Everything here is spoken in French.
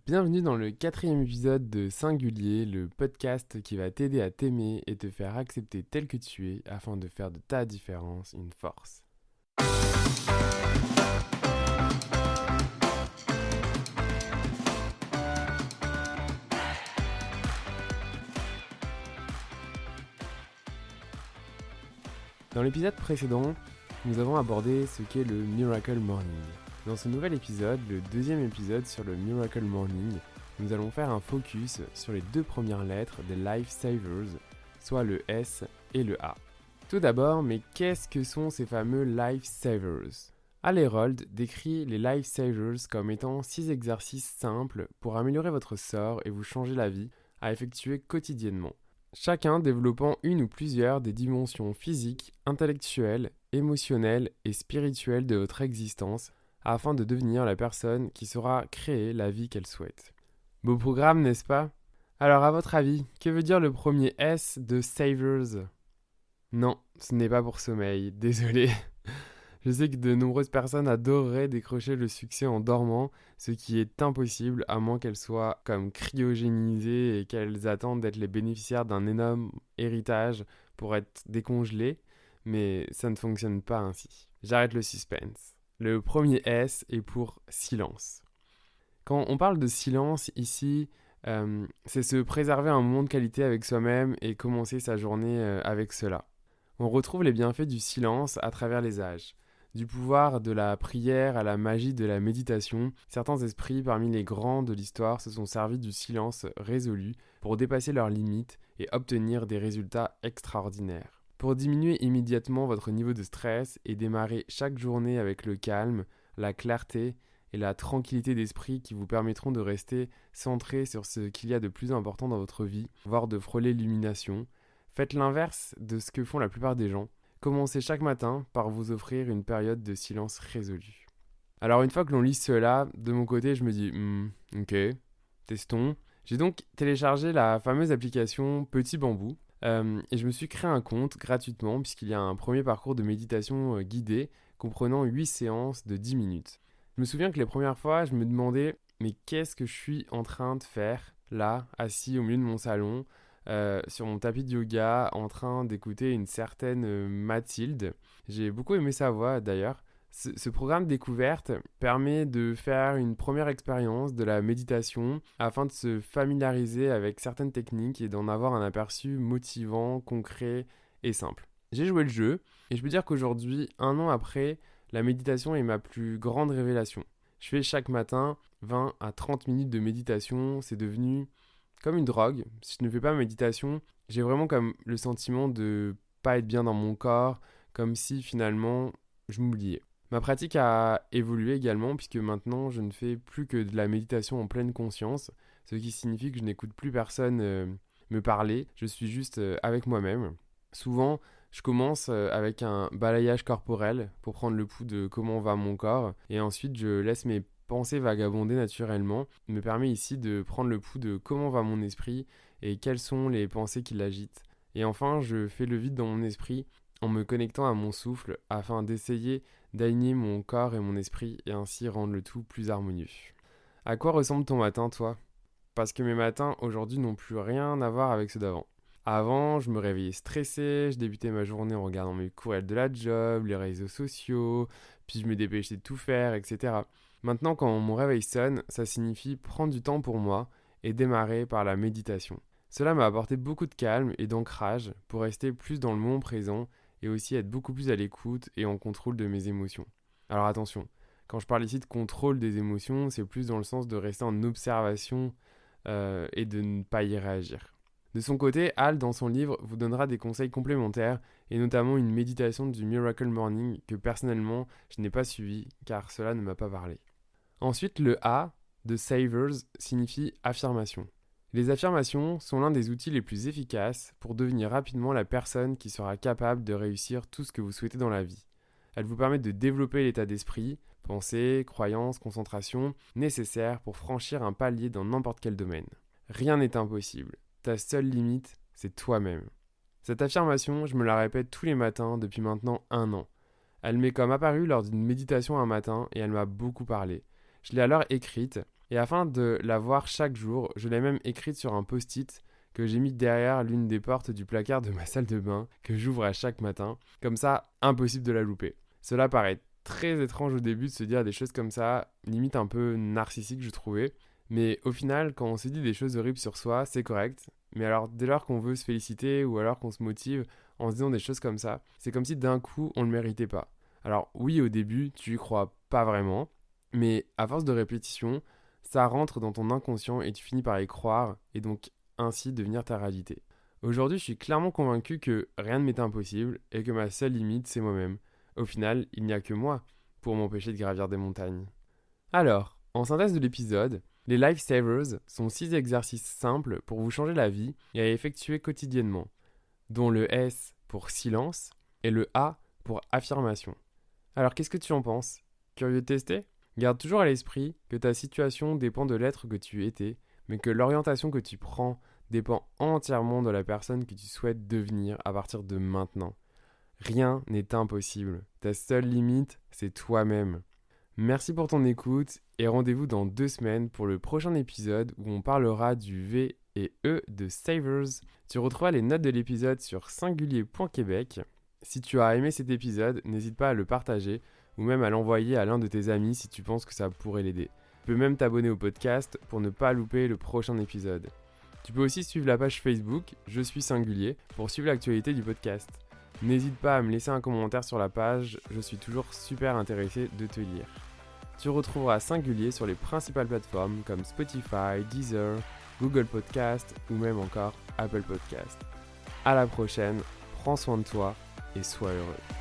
Bienvenue dans le 4e épisode de Singulier, le podcast qui va t'aider à t'aimer et te faire accepter tel que tu es afin de faire de ta différence une force. Dans l'épisode précédent, nous avons abordé ce qu'est le Miracle Morning. Dans ce nouvel épisode, le 2e épisode sur le Miracle Morning, nous allons faire un focus sur les 2 premières lettres des Life Savers, soit le S et le A. Tout d'abord, mais qu'est-ce que sont ces fameux Life Savers ? Al Herold décrit les Life Savers comme étant 6 exercices simples pour améliorer votre sort et vous changer la vie à effectuer quotidiennement. Chacun développant une ou plusieurs des dimensions physiques, intellectuelles, émotionnelles et spirituelles de votre existence afin de devenir la personne qui saura créer la vie qu'elle souhaite. Beau programme, n'est-ce pas ? Alors à votre avis, que veut dire le premier S de Savers ? Non, ce n'est pas pour sommeil, désolé. Je sais que de nombreuses personnes adoreraient décrocher le succès en dormant, ce qui est impossible à moins qu'elles soient comme cryogénisées et qu'elles attendent d'être les bénéficiaires d'un énorme héritage pour être décongelées, mais ça ne fonctionne pas ainsi. J'arrête le suspense. Le premier S est pour silence. Quand on parle de silence ici, c'est se préserver un moment de qualité avec soi-même et commencer sa journée avec cela. On retrouve les bienfaits du silence à travers les âges. Du pouvoir de la prière à la magie de la méditation, certains esprits parmi les grands de l'histoire se sont servis du silence résolu pour dépasser leurs limites et obtenir des résultats extraordinaires. Pour diminuer immédiatement votre niveau de stress et démarrer chaque journée avec le calme, la clarté et la tranquillité d'esprit qui vous permettront de rester centré sur ce qu'il y a de plus important dans votre vie, voire de frôler l'illumination, faites l'inverse de ce que font la plupart des gens. Commencez chaque matin par vous offrir une période de silence résolu. Alors une fois que l'on lit cela, de mon côté je me dis ok, testons. J'ai donc téléchargé la fameuse application Petit Bambou et je me suis créé un compte gratuitement puisqu'il y a un premier parcours de méditation guidée comprenant 8 séances de 10 minutes. Je me souviens que les premières fois je me demandais mais qu'est-ce que je suis en train de faire là, assis au milieu de mon salon sur mon tapis de yoga en train d'écouter une certaine Mathilde. J'ai beaucoup aimé sa voix d'ailleurs. Ce programme découverte permet de faire une première expérience de la méditation afin de se familiariser avec certaines techniques et d'en avoir un aperçu motivant, concret et simple. J'ai joué le jeu et je peux dire qu'aujourd'hui, 1 an après, la méditation est ma plus grande révélation. Je fais chaque matin 20 à 30 minutes de méditation, c'est devenu comme une drogue. Si je ne fais pas méditation, j'ai vraiment comme le sentiment de pas être bien dans mon corps, comme si finalement je m'oubliais. Ma pratique a évolué également puisque maintenant je ne fais plus que de la méditation en pleine conscience, ce qui signifie que je n'écoute plus personne me parler, je suis juste avec moi-même. Souvent, je commence avec un balayage corporel pour prendre le pouls de comment va mon corps et ensuite je laisse mes pensées vagabonder naturellement me permet ici de prendre le pouls de comment va mon esprit et quelles sont les pensées qui l'agitent. Et enfin, je fais le vide dans mon esprit en me connectant à mon souffle afin d'essayer d'aligner mon corps et mon esprit et ainsi rendre le tout plus harmonieux. À quoi ressemble ton matin, toi ? Parce que mes matins aujourd'hui n'ont plus rien à voir avec ceux d'avant. Avant, je me réveillais stressé, je débutais ma journée en regardant mes courriels de la job, les réseaux sociaux, puis je me dépêchais de tout faire, etc. Maintenant, quand mon réveil sonne, ça signifie prendre du temps pour moi et démarrer par la méditation. Cela m'a apporté beaucoup de calme et d'ancrage pour rester plus dans le moment présent et aussi être beaucoup plus à l'écoute et en contrôle de mes émotions. Alors attention, quand je parle ici de contrôle des émotions, c'est plus dans le sens de rester en observation et de ne pas y réagir. De son côté, Al, dans son livre, vous donnera des conseils complémentaires et notamment une méditation du Miracle Morning que personnellement, je n'ai pas suivi car cela ne m'a pas parlé. Ensuite, le A de Savers signifie affirmation. Les affirmations sont l'un des outils les plus efficaces pour devenir rapidement la personne qui sera capable de réussir tout ce que vous souhaitez dans la vie. Elles vous permettent de développer l'état d'esprit, pensée, croyance, concentration nécessaires pour franchir un palier dans n'importe quel domaine. Rien n'est impossible. Ta seule limite, c'est toi-même. Cette affirmation, je me la répète tous les matins depuis maintenant 1 an. Elle m'est comme apparue lors d'une méditation un matin et elle m'a beaucoup parlé. Je l'ai alors écrite Et afin de la voir chaque jour, je l'ai même écrite sur un post-it que j'ai mis derrière l'une des portes du placard de ma salle de bain, que j'ouvre à chaque matin. Comme ça, impossible de la louper. Cela paraît très étrange au début de se dire des choses comme ça, limite un peu narcissique je trouvais. Mais au final, quand on se dit des choses horribles sur soi, c'est correct. Mais alors, dès lors qu'on veut se féliciter ou alors qu'on se motive en se disant des choses comme ça, c'est comme si d'un coup, on ne le méritait pas. Alors oui, au début, tu y crois pas vraiment, mais à force de répétition, ça rentre dans ton inconscient et tu finis par y croire et donc ainsi devenir ta réalité. Aujourd'hui, je suis clairement convaincu que rien ne m'est impossible et que ma seule limite, c'est moi-même. Au final, il n'y a que moi pour m'empêcher de gravir des montagnes. Alors, en synthèse de l'épisode, les Lifesavers sont 6 exercices simples pour vous changer la vie et à effectuer quotidiennement, dont le S pour silence et le A pour affirmation. Alors qu'est-ce que tu en penses? Curieux de tester? Garde toujours à l'esprit que ta situation dépend de l'être que tu étais, mais que l'orientation que tu prends dépend entièrement de la personne que tu souhaites devenir à partir de maintenant. Rien n'est impossible. Ta seule limite, c'est toi-même. Merci pour ton écoute et rendez-vous dans 2 semaines pour le prochain épisode où on parlera du V et E de Savers. Tu retrouveras les notes de l'épisode sur singulier.québec. Si tu as aimé cet épisode, n'hésite pas à le partager ou même à l'envoyer à l'un de tes amis si tu penses que ça pourrait l'aider. Tu peux même t'abonner au podcast pour ne pas louper le prochain épisode. Tu peux aussi suivre la page Facebook Je suis singulier pour suivre l'actualité du podcast. N'hésite pas à me laisser un commentaire sur la page, je suis toujours super intéressé de te lire. Tu retrouveras Singulier sur les principales plateformes comme Spotify, Deezer, Google Podcast ou même encore Apple Podcast. À la prochaine, prends soin de toi et sois heureux.